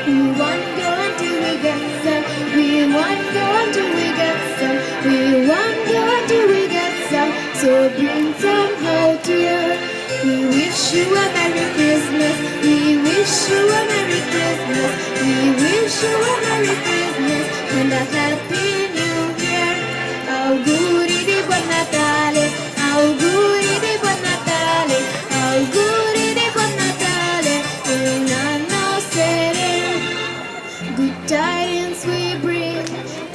We want go until we get some. We want go until we get some. We want go until we get some. So bring some out here. We wish you a Merry Christmas. We wish you a Merry Christmas. We wish you a Merry Christmas and a Happy New Year. Auguri buon Natale. Auguri buon Natale. Auguri buon Natale. Un anno sereno. Good tidings we bring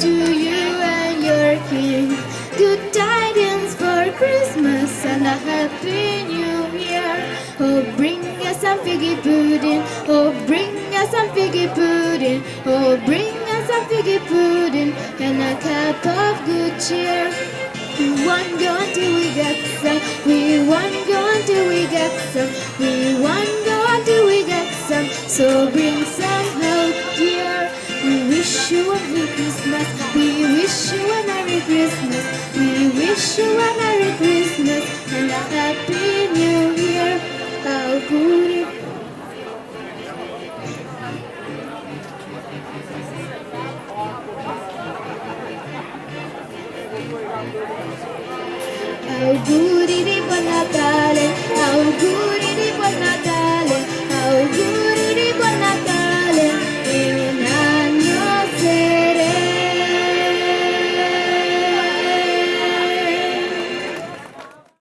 to you and your king. Good tidings for Christmas and a Happy New Year. Oh, bring us some figgy pudding. Oh, bring us some figgy pudding. Oh, bring us some figgy pudding and a cup of good cheer. We want go until we get some. We want go until we get some. We want go until we get some. So bring